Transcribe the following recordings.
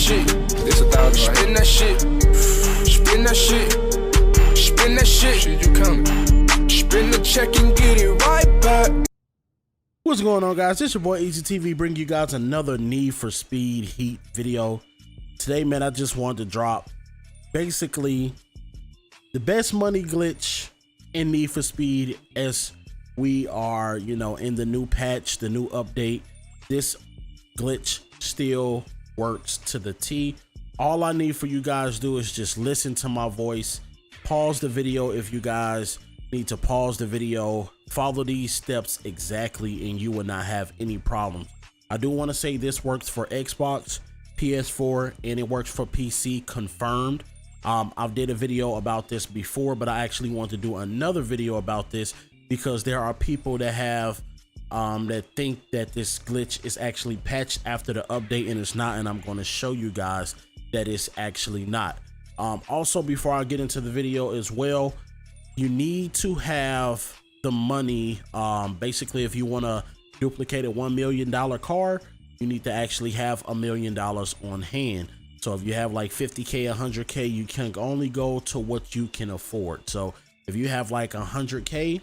shit. This 1,000. Spin that shit. Spin that shit. Spin that shit. Shit, you coming? Spin the check and get it right back. What's going on, guys? It's your boy Eazyy TV, bringing you guys another Need for Speed Heat video. Today, man, I just wanted to drop basically the best money glitch in Need for Speed as we are, you know, in the new patch, the new update. This glitch still works to the T. All I need for you guys to do is just listen to my voice, pause the video if you guys need to pause the video, follow these steps exactly, and you will not have any problems. I do want to say this works for Xbox, PS4, and it works for PC, confirmed. I've did a video about this before, but I actually want to do another video about this because there are people that have that think that this glitch is actually patched after the update, and it's not, and I'm going to show you guys that it's actually not. Also, before I get into the video as well, you need to have the money. Basically, if you want to duplicate a $1 million car, you need to actually have $1 million on hand. So if you have like 50K, 100K, you can only go to what you can afford. So if you have like 100K,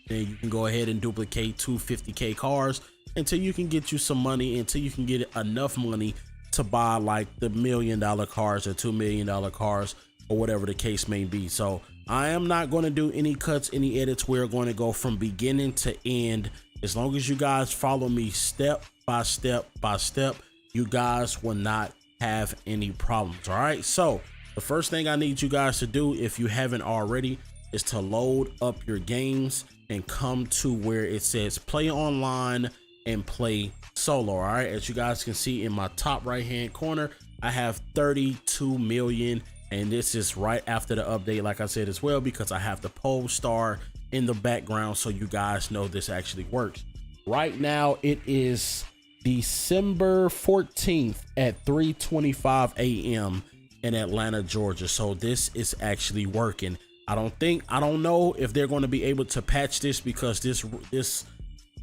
then you can go ahead and duplicate 2 50K cars until you can get you some money, until you can get enough money to buy like the $1 million cars or $2 million cars or whatever the case may be. So I am not going to do any cuts, any edits. We're going to go from beginning to end. As long as you guys follow me step by step by step, you guys will not have any problems. All right, so the first thing I need you guys to do, if you haven't already, is to load up your games and come to where it says play online and play solo. All right, as you guys can see in my top right hand corner, I have 32 million, and this is right after the update, like I said as well, because I have the pole star in the background so you guys know this actually works. Right now it is December 14th at 3:25 a.m. in Atlanta, Georgia. So this is actually working. I don't know if they're going to be able to patch this because this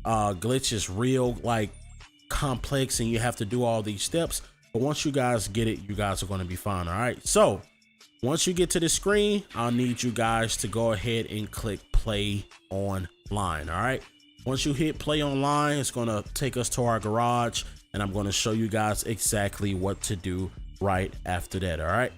glitch is real like complex and you have to do all these steps. But once you guys get it, you guys are going to be fine. All right, so once you get to the screen, I'll need you guys to go ahead and click play online. All right, once you hit play online, it's going to take us to our garage, and I'm going to show you guys exactly what to do right after that. All right.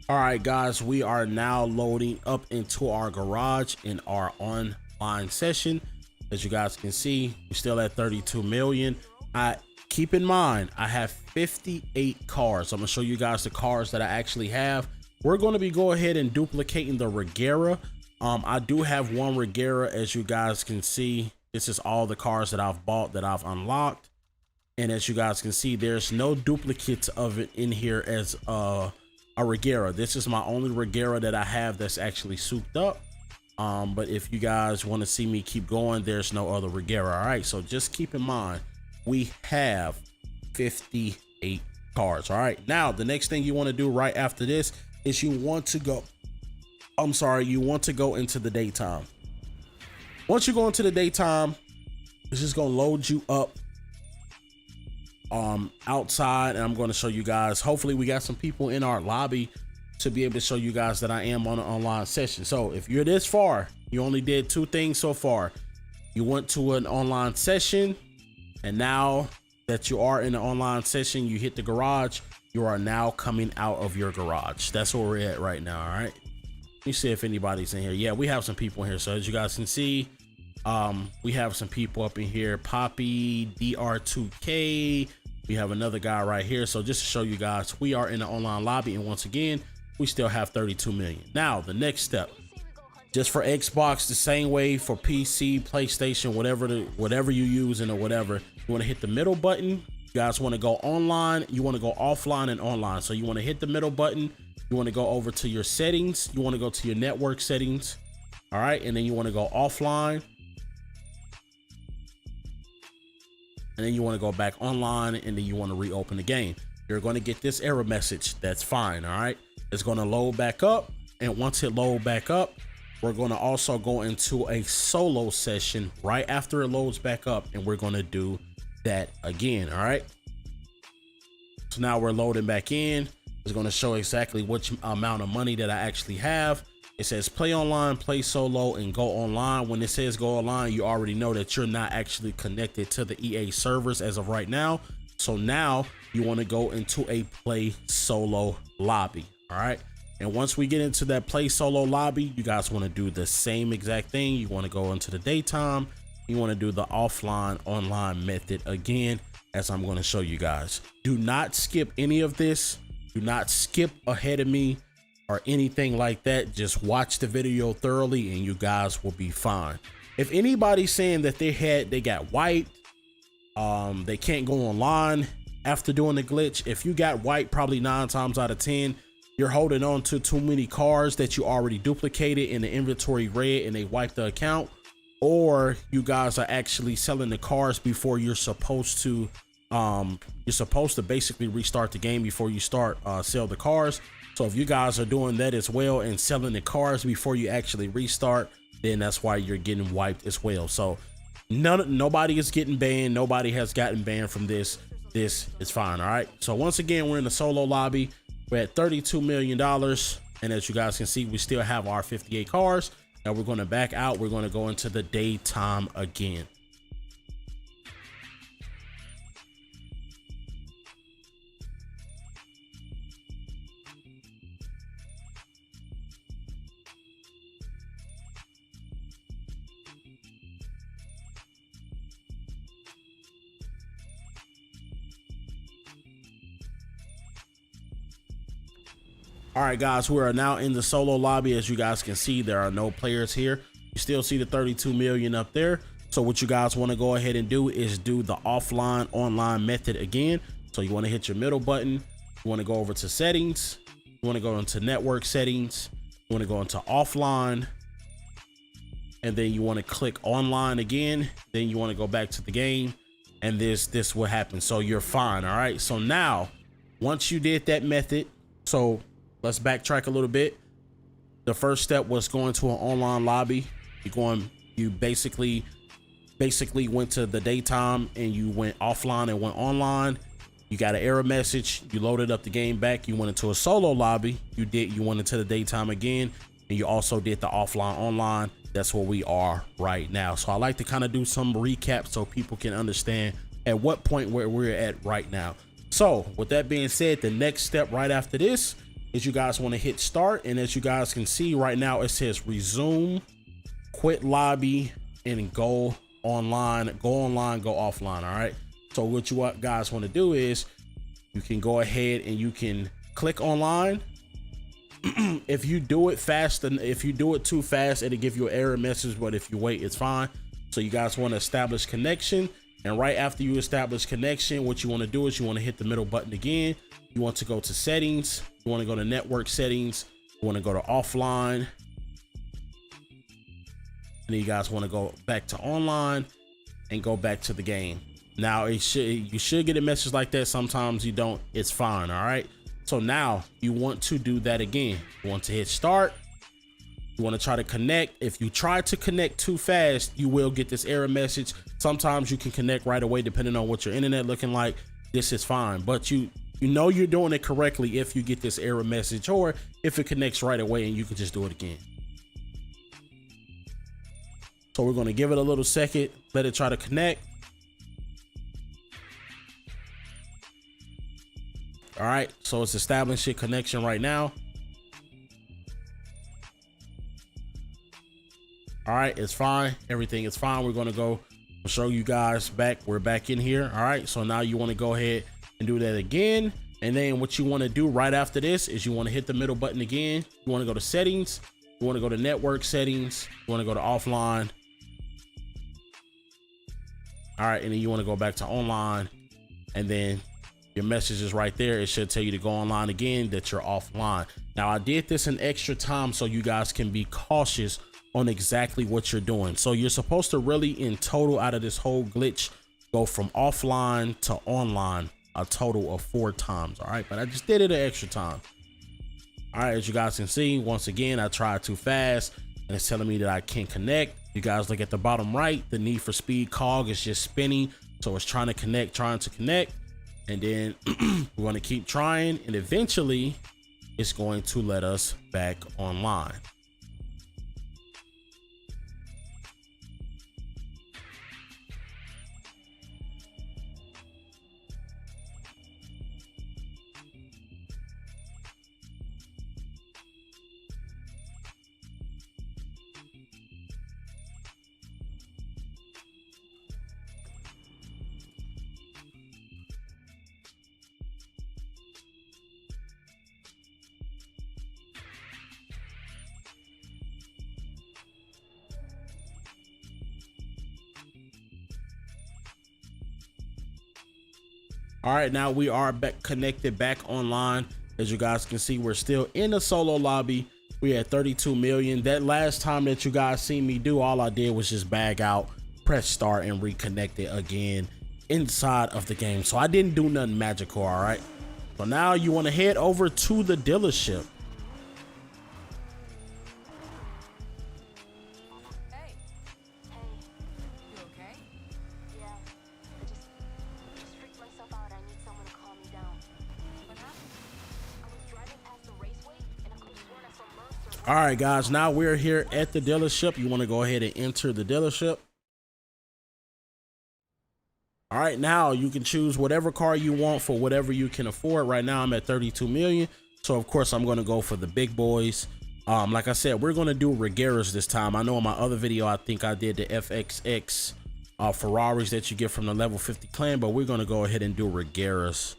All right, guys, we are now loading up into our garage in our online session. As you guys can see, we're still at 32 million. Keep in mind, I have 58 cars. I'm gonna show you guys the cars that I actually have. We're going to be go ahead and duplicating the Regera. I do have one Regera, as you guys can see. This is all the cars that I've bought, that I've unlocked. And as you guys can see, there's no duplicates of it in here as a Regera. This is my only Regera that I have that's actually souped up. But if you guys want to see me keep going, there's no other Regera. All right, so just keep in mind, we have 58 cars. All right, now the next thing you want to do right after this is you want to go into the daytime. Once you go into the daytime, it's just gonna load you up outside, and I'm going to show you guys. Hopefully we got some people in our lobby to be able to show you guys that I am on an online session. So if you're this far, you only did two things so far. You went to an online session And now that you are in the online session, you hit the garage, you are now coming out of your garage. That's where we're at right now. All right, let me see if anybody's in here. Yeah, we have some people in here. So as you guys can see, we have some people up in here. Poppy, DR2K, we have another guy right here. So just to show you guys, we are in the online lobby, and once again, we still have 32 million. Now the next step, just for Xbox, the same way for PC, PlayStation, whatever you using or whatever, you want to hit the middle button. You guys want to go online, you want to go offline and online. So you want to hit the middle button, you want to go over to your settings, you want to go to your network settings. All right, and then you want to go offline, and then you want to go back online, and then you want to reopen the game. You're going to get this error message. That's fine. All right, it's going to load back up, and once it load back up, we're going to also go into a solo session right after it loads back up, and we're going to do that again. All right, so now we're loading back in. It's going to show exactly which amount of money that I actually have. It says play online, play solo, and go online. When it says go online, you already know that you're not actually connected to the EA servers as of right now. So now you want to go into a play solo lobby. All right, and once we get into that play solo lobby, you guys want to do the same exact thing. You want to go into the daytime, you want to do the offline online method again, as I'm going to show you guys. Do not skip any of this. Do not skip ahead of me or anything like that. Just watch the video thoroughly and you guys will be fine. If anybody's saying that they got wiped, they can't go online after doing the glitch, if you got wiped, probably 9 times out of 10, you're holding on to too many cars that you already duplicated in the inventory red and they wiped the account, or you guys are actually selling the cars before you're supposed to. You're supposed to basically restart the game before you start sell the cars. So if you guys are doing that as well and selling the cars before you actually restart, then that's why you're getting wiped as well. So nobody is getting banned. Nobody has gotten banned from this. This is fine. All right, so once again, we're in the solo lobby. We're at $32 million, and as you guys can see, we still have our 58 cars. Now we're going to back out. We're going to go into the daytime again. All right, guys, we are now in the solo lobby. As you guys can see, there are no players here. You still see the 32 million up there. So what you guys want to go ahead and do is do the offline online method again. So you want to hit your middle button. You want to go over to settings. You want to go into network settings. You want to go into offline. And then you want to click online again. Then you want to go back to the game. And this will happen. So you're fine. All right. So now, once you did that method, so let's backtrack a little bit. The first step was going to an online lobby. You basically went to the daytime and you went offline and went online. You got an error message. You loaded up the game back. You went into a solo lobby. You went into the daytime again, and you also did the offline online. That's where we are right now. So I like to kind of do some recap so people can understand at what point where we're at right now. So with that being said, the next step right after this is you guys want to hit start, and as you guys can see right now, it says resume, quit lobby, and go online, go offline. All right, so what you guys want to do is you can go ahead and you can click online. If you do it fast, and if you do it too fast, it'll give you an error message, but if you wait, it's fine. So you guys want to establish connection, and right after you establish connection, what you want to do is you want to hit the middle button again. You want to go to settings. You want to go to network settings. You want to go to offline. And then you guys want to go back to online and go back to the game. Now you should get a message like that. Sometimes you don't. It's fine. All right. So now you want to do that again. You want to hit start. You want to try to connect. If you try to connect too fast, you will get this error message. Sometimes you can connect right away depending on what your internet looking like. This is fine, but you know you're doing it correctly if you get this error message, or if it connects right away and you can just do it again. So we're going to give it a little second, let it try to connect. All right, so it's establishing connection right now. All right, it's fine. Everything is fine. We're going to go show you guys back. We're back in here. All right, so now you want to go ahead and do that again. And then what you want to do right after this is you want to hit the middle button again. You want to go to settings. You want to go to network settings. You want to go to offline. All right, and then you want to go back to online, and then your message is right there. It should tell you to go online again, that you're offline. Now, I did this an extra time so you guys can be cautious on exactly what you're doing. So you're supposed to really, in total, out of this whole glitch, go from offline to online a total of 4 times. All right, but I just did it an extra time. All right, as you guys can see, once again, I tried too fast and it's telling me that I can't connect. You guys look at the bottom right, the Need for Speed cog is just spinning. So it's trying to connect. And then we're going to keep trying, and eventually it's going to let us back online. All right, now we are back connected back online. As you guys can see, we're still in the solo lobby. We had 32 million. That last time that you guys seen me do, all I did was just bag out, press start, and reconnect it again inside of the game. So I didn't do nothing magical. All right, so now you want to head over to the dealership. All right, guys, now we're here at the dealership. You want to go ahead and enter the dealership. All right, now you can choose whatever car you want for whatever you can afford. Right now I'm at 32 million. So of course I'm going to go for the big boys. Like I said, we're going to do Regueras this time. I know in my other video, I think I did the FXX Ferraris that you get from the level 50 clan, but we're going to go ahead and do Regueras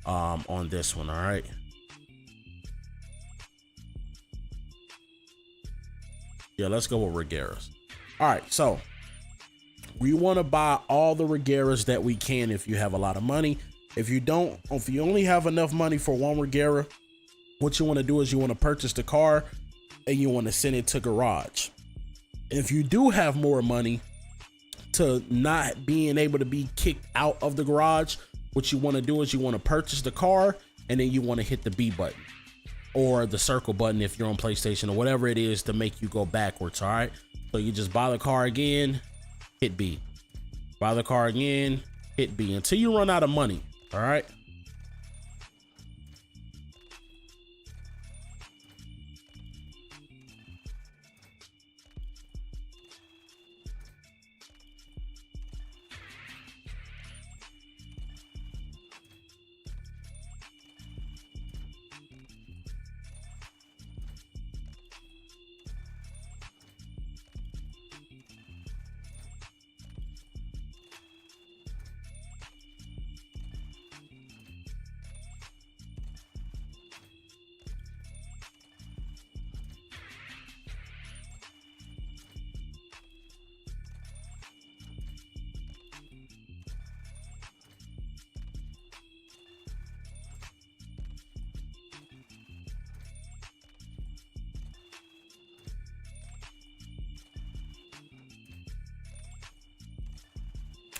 on this one. All right. Yeah, let's go with Regueras. All right, so we want to buy all the Regueras that we can if you have a lot of money. If you don't, if you only have enough money for one Reguera, what you want to do is you want to purchase the car and you want to send it to garage. If you do have more money to not being able to be kicked out of the garage, what you want to do is you want to purchase the car and then you want to hit the B button or the circle button if you're on PlayStation or whatever it is to make you go backwards. All right, so you just buy the car again, hit B, buy the car again, hit B until you run out of money. All right.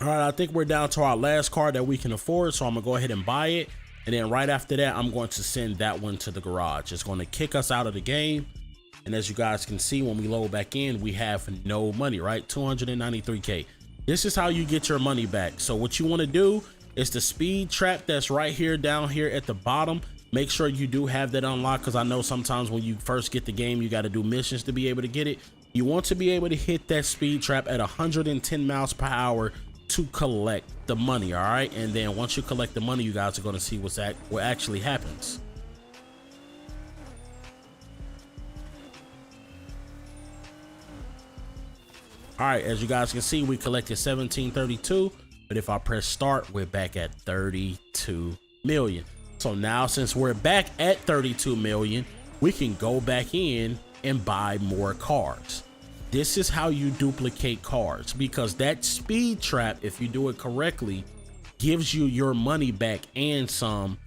All right, I think we're down to our last car that we can afford, so I'm gonna go ahead and buy it, and then right after that I'm going to send that one to the garage. It's going to kick us out of the game, and as you guys can see, when we load back in, we have no money, right? 293k. This is how you get your money back. So what you want to do is the speed trap that's right here down here at the bottom. Make sure you do have that unlocked, because I know sometimes when you first get the game you got to do missions to be able to get it. You want to be able to hit that speed trap at 110 miles per hour to collect the money. All right, and then once you collect the money, you guys are going to see what actually happens. All right, as you guys can see, we collected 1732, but if I press start, we're back at 32 million. So now, since we're back at 32 million, we can go back in and buy more cars. This is how you duplicate cars, because that speed trap, if you do it correctly, gives you your money back and some,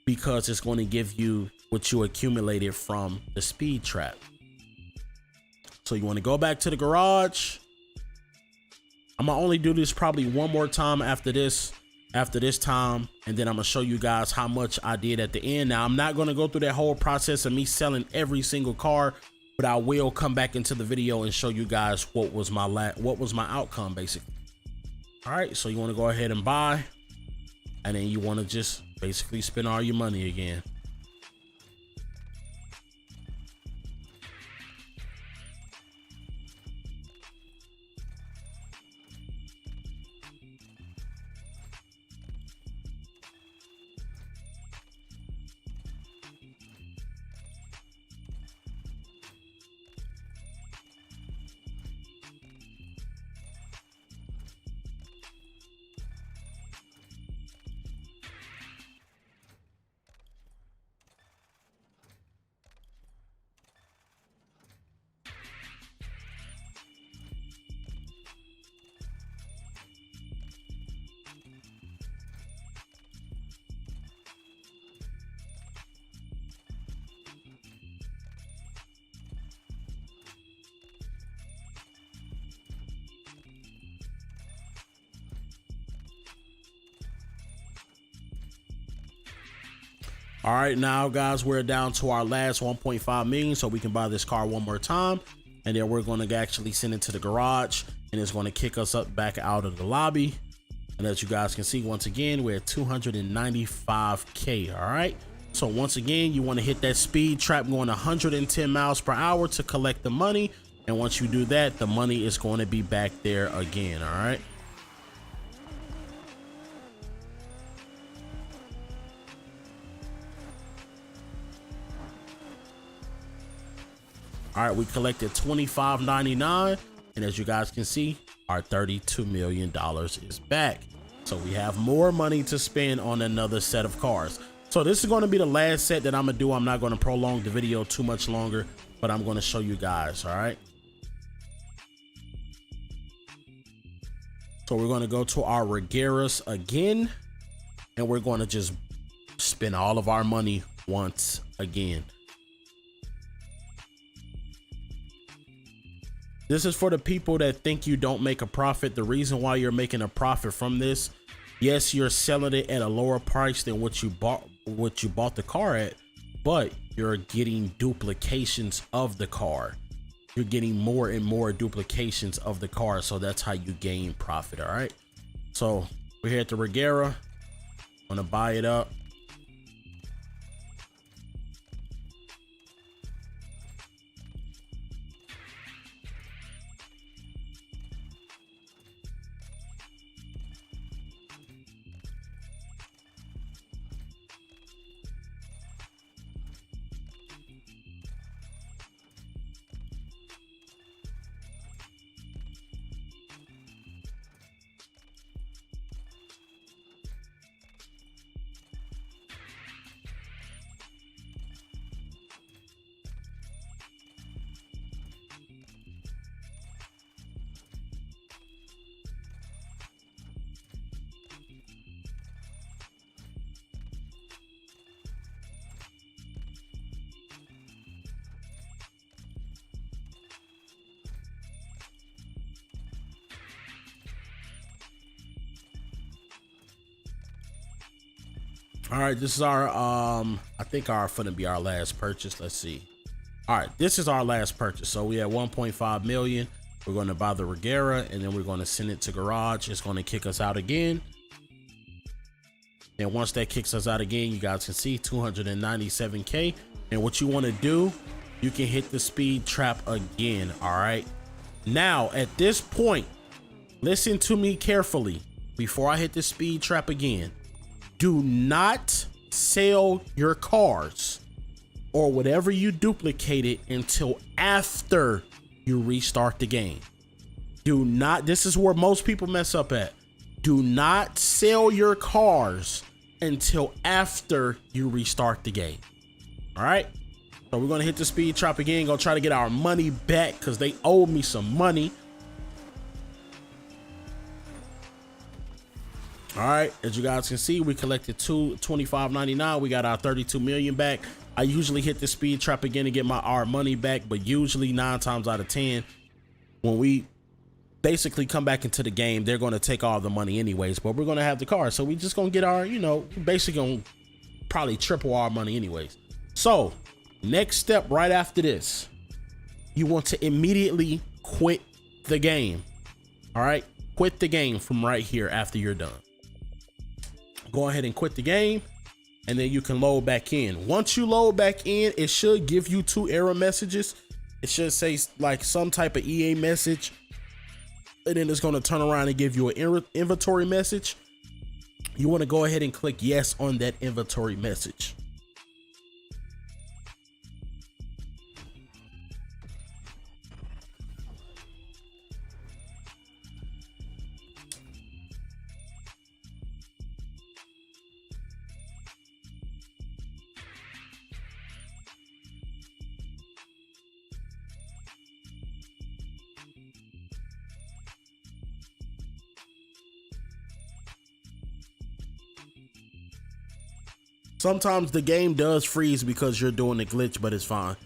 because it's going to give you what you accumulated from the speed trap. So you want to go back to the garage. I'm gonna only do this probably one more time after this time, and then I'm gonna show you guys how much I did at the end. Now, I'm not gonna go through that whole process of me selling every single car, but I will come back into the video and show you guys what was my outcome basically. All right, so you want to go ahead and buy, and then you want to just basically spend all your money again. All right, now guys, we're down to our last 1.5 million, so we can buy this car one more time, and then we're going to actually send it to the garage, and it's going to kick us up back out of the lobby. And as you guys can see, once again, we're at 295K. All right, so once again, you want to hit that speed trap going 110 miles per hour to collect the money, and once you do that, the money is going to be back there again. All right. All right, we collected $25.99, and as you guys can see, our $32 million is back. So we have more money to spend on another set of cars. So this is going to be the last set that I'm gonna do. I'm not going to prolong the video too much longer, but I'm going to show you guys. All right. So we're going to go to our Regueras again, and we're going to just spend all of our money once again. This is for the people that think you don't make a profit. The reason why you're making a profit from this, yes, you're selling it at a lower price than what you bought the car at, but you're getting duplications of the car. You're getting more and more duplications of the car, so that's how you gain profit. All right, so we're here at the Reguera. I'm gonna buy it up. All right, this is our I think gonna be our last purchase. Let's see. All right, this is our last purchase. So we had 1.5 million. We're going to buy the Reguera, and then we're going to send it to garage. It's going to kick us out again. And once that kicks us out again, you guys can see 297K. And what you want to do, you can hit the speed trap again. All right, now at this point, listen to me carefully before I hit the speed trap again. Do not sell your cars or whatever you duplicated until after you restart the game. Do not, this is where most people mess up at. Do not sell your cars until after you restart the game. All right. So we're going to hit the speed trap again. Gonna try to get our money back because they owe me some money. All right, as you guys can see, we collected $25.99. We got our 32 million back. I usually hit the speed trap again to get our money back, but usually 9 times out of 10, when we basically come back into the game, they're going to take all the money anyways, but we're going to have the car. So we just going to get our, basically going to probably triple our money anyways. So next step right after this, you want to immediately quit the game. All right, quit the game from right here after you're done. Go ahead and quit the game, and then you can load back in. Once you load back in, it should give you 2 error messages. It should say like some type of EA message, and then it's going to turn around and give you an inventory message. You want to go ahead and click yes on that inventory message. Sometimes the game does freeze because you're doing a glitch, but it's fine.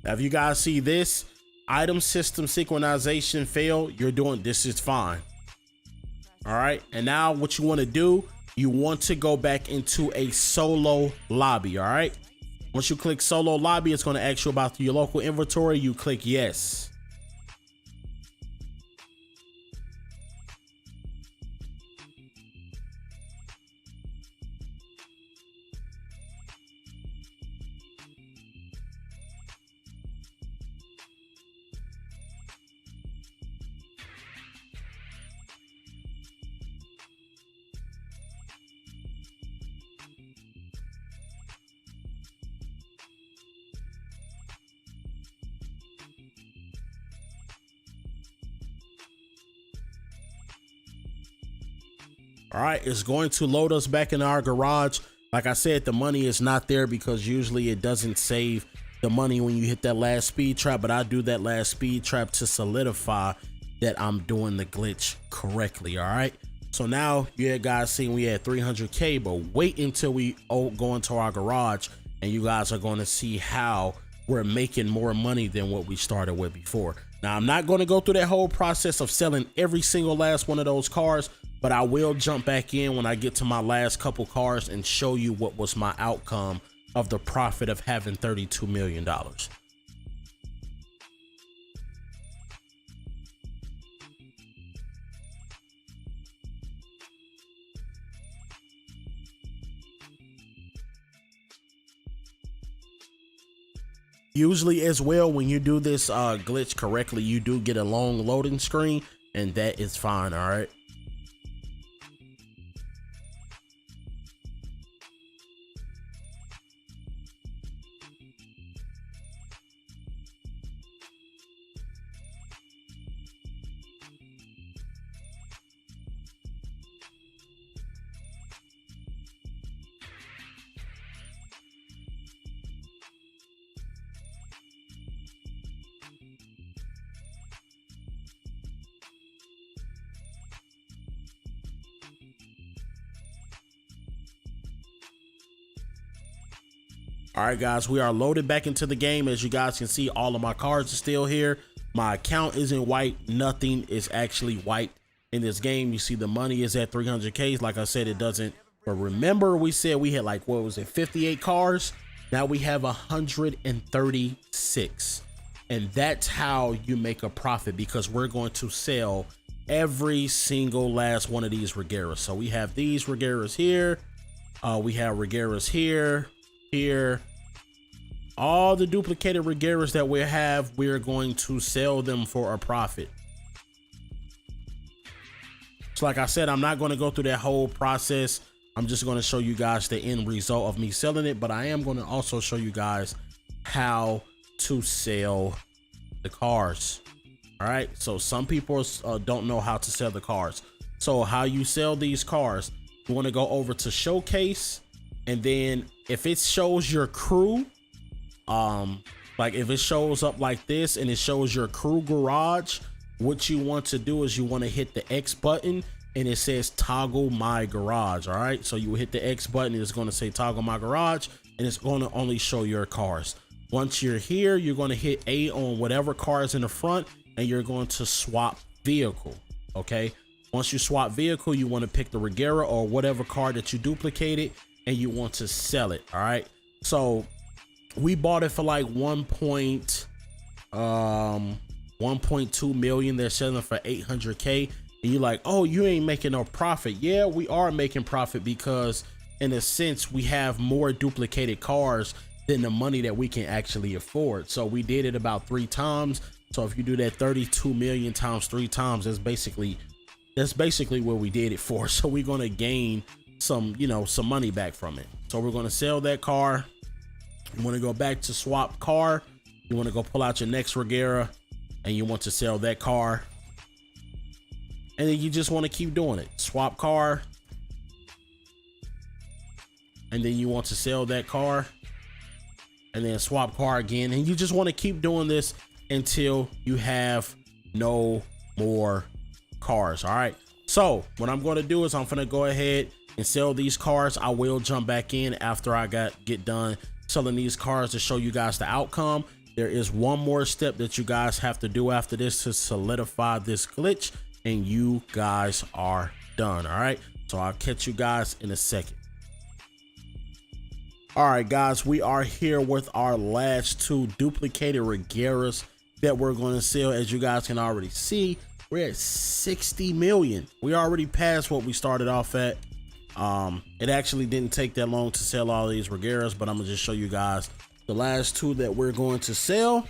Now, if you guys see this item system synchronization fail, you're doing this is fine. All right, and now what you want to do, you want to go back into a solo lobby. All right, once you click solo lobby, it's going to ask you about your local inventory. You click yes. All right, it's going to load us back in our garage. Like I said, the money is not there because usually it doesn't save the money when you hit that last speed trap, but I do that last speed trap to solidify that I'm doing the glitch correctly. All right, so now you guys seen we had 300K, but wait until we go into our garage and you guys are going to see how we're making more money than what we started with before. Now, I'm not going to go through that whole process of selling every single last one of those cars, but I will jump back in when I get to my last couple cars and show you what was my outcome of the profit of having $32 million. Usually as well, when you do this glitch correctly, you do get a long loading screen, and that is fine. All right. All right, guys, we are loaded back into the game. As you guys can see, all of my cards are still here. My account isn't wiped. Nothing is actually wiped in this game. You see the money is at 300K. Like I said, it doesn't. But remember, we said we had like, what was it, 58 cars? Now we have 136. And that's how you make a profit, because we're going to sell every single last one of these Regeras. So we have these Regeras here. We have Regeras here, here. All the duplicated Regeras that we have, we're going to sell them for a profit. So like I said, I'm not going to go through that whole process. I'm just going to show you guys the end result of me selling it, but I am going to also show you guys how to sell the cars. All right, so some people don't know how to sell the cars. So how you sell these cars, you want to go over to showcase, and then if it shows your crew, like if it shows up like this and it shows your crew garage, what you want to do is you want to hit the X button and it says toggle my garage. All right, so you hit the X button, it's going to say toggle my garage, and it's going to only show your cars. Once you're here, you're going to hit A on whatever car is in the front, and you're going to swap vehicle. Okay, once you swap vehicle, you want to pick the Regera or whatever car that you duplicated, and you want to sell it. All right, so we bought it for like 1.2 million. They're selling for 800K, and you're like, oh, you ain't making no profit. Yeah, we are making profit, because in a sense we have more duplicated cars than the money that we can actually afford. So we did it about 3 times. So if you do that 32 million times 3 times, that's basically what we did it for. So we're going to gain some, you know, some money back from it. So we're going to sell that car. You want to go back to swap car. You want to go pull out your next Regera, and you want to sell that car. And then you just want to keep doing it. Swap car. And then you want to sell that car, and then swap car again. And you just want to keep doing this until you have no more cars. All right, so what I'm going to do is I'm going to go ahead and sell these cars. I will jump back in after I get done selling these cars to show you guys the outcome. There is one more step that you guys have to do after this to solidify this glitch, and you guys are done. All right, so I'll catch you guys in a second. All right, guys, we are here with our last 2 duplicated Regeras that we're going to sell. As you guys can already see, we're at 60 million. We already passed what we started off at. It actually didn't take that long to sell all these Regeras, but I'm gonna just show you guys the last 2 that we're going to sell.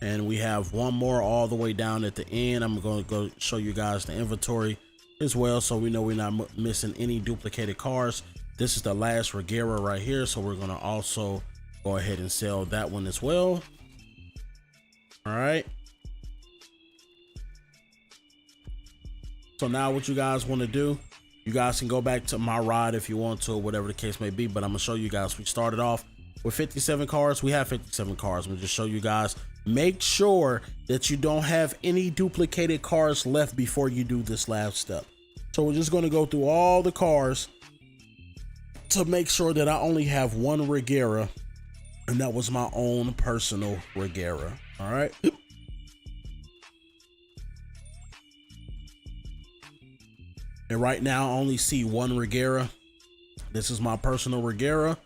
And we have one more all the way down at the end. I'm going to go show you guys the inventory as well, so we know we're not missing any duplicated cars. This is the last Regera right here, so we're going to also go ahead and sell that one as well. All right, so now what you guys want to do, you guys can go back to my ride if you want to, or whatever the case may be, but I'm gonna show you guys. We started off with 57 cars. We have 57 cars. I'm gonna just show you guys. Make sure that you don't have any duplicated cars left before you do this last step. So we're just going to go through all the cars to make sure that I only have one Regera, and that was my own personal Regera. All right. And right now I only see one Regera. This is my personal Regera,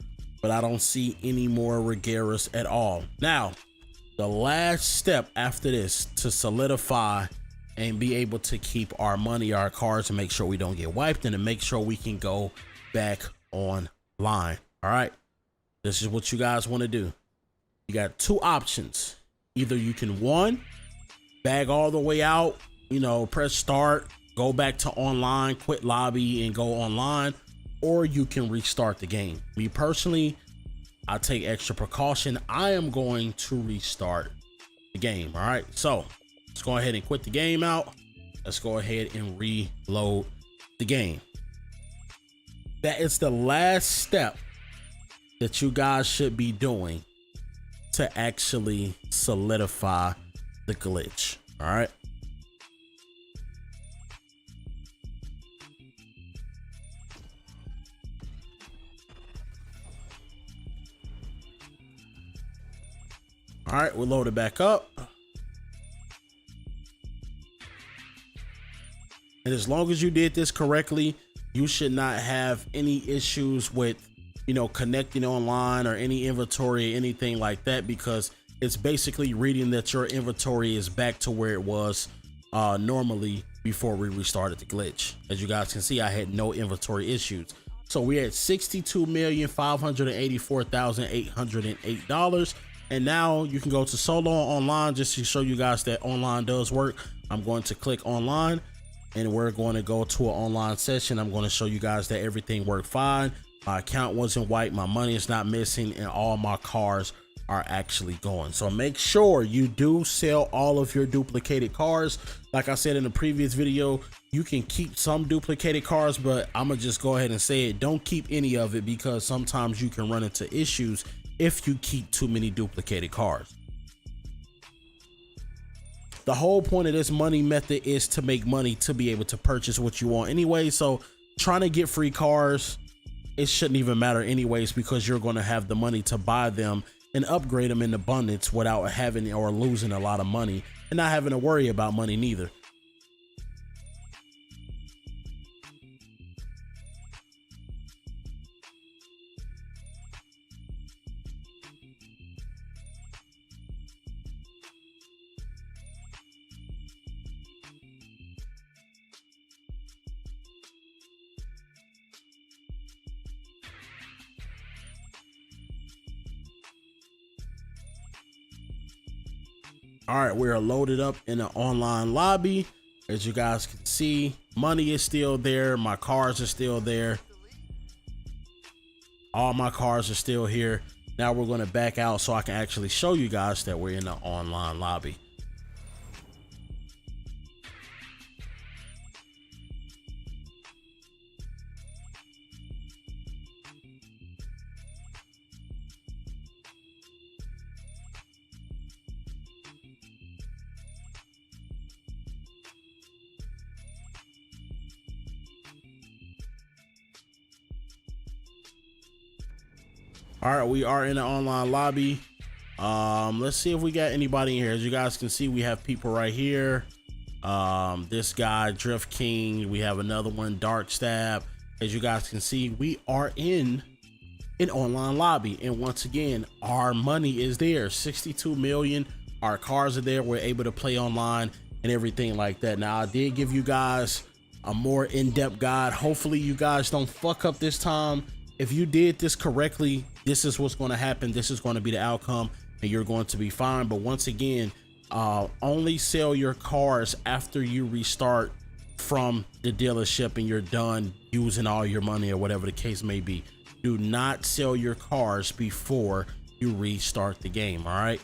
but I don't see any more Regeras at all. Now, the last step after this to solidify and be able to keep our money, our cars, and make sure we don't get wiped, and to make sure we can go back online. All right, this is what you guys want to do. You got 2 options. Either you can, 1, bag all the way out, you know, press start, go back to online, quit lobby and go online, or you can restart the game. Me personally, I take extra precaution. I am going to restart the game. All right, so let's go ahead and quit the game out. Let's go ahead and reload the game. That is the last step that you guys should be doing to actually solidify the glitch. All right. All right, we'll load it back up. And as long as you did this correctly, you should not have any issues with you know, connecting online or any inventory, anything like that, because it's basically reading that your inventory is back to where it was normally before we restarted the glitch. As you guys can see, I had no inventory issues. So we're at $62,584,808. And now you can go to solo online just to show you guys that online does work. I'm going to click online and we're going to go to an online session. I'm going to show you guys that everything worked fine. My account wasn't wiped, my money is not missing, and all my cars are actually going. So make sure you do sell all of your duplicated cars. Like I said in the previous video, you can keep some duplicated cars, but I'm gonna just go ahead and say it. Don't keep any of it, because sometimes you can run into issues if you keep too many duplicated cars. The whole point of this money method is to make money to be able to purchase what you want anyway. So trying to get free cars, it shouldn't even matter anyways, because you're going to have the money to buy them and upgrade them in abundance without having or losing a lot of money, and not having to worry about money neither. All right, we are loaded up in the online lobby. As you guys can see, money is still there. My cars are still there. All my cars are still here. Now we're going to back out so I can actually show you guys that we're in the online lobby. All right, we are in the online lobby. Let's see if we got anybody in here. As you guys can see, we have people right here. This guy, Drift King. We have another one, Dark Stab. As you guys can see, we are in an online lobby, and once again, our money is there. 62 million. Our cars are there. We're able to play online and everything like that. Now, I did give you guys a more in-depth guide. Hopefully you guys don't fuck up this time. If you did this correctly, this is what's going to happen. This is going to be the outcome, and you're going to be fine. But once again, only sell your cars after you restart from the dealership and you're done using all your money or whatever the case may be. Do not sell your cars before you restart the game. All right.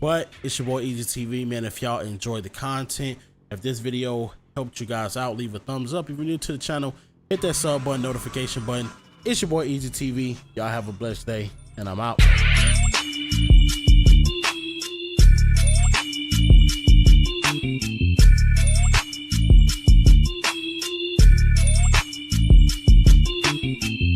But it's your boy Eazyy TV, man. If y'all enjoyed the content, if this video helped you guys out, leave a thumbs up. If you're new to the channel, hit that sub button, notification button. It's your boy Eazyy TV. Y'all have a blessed day, and I'm out.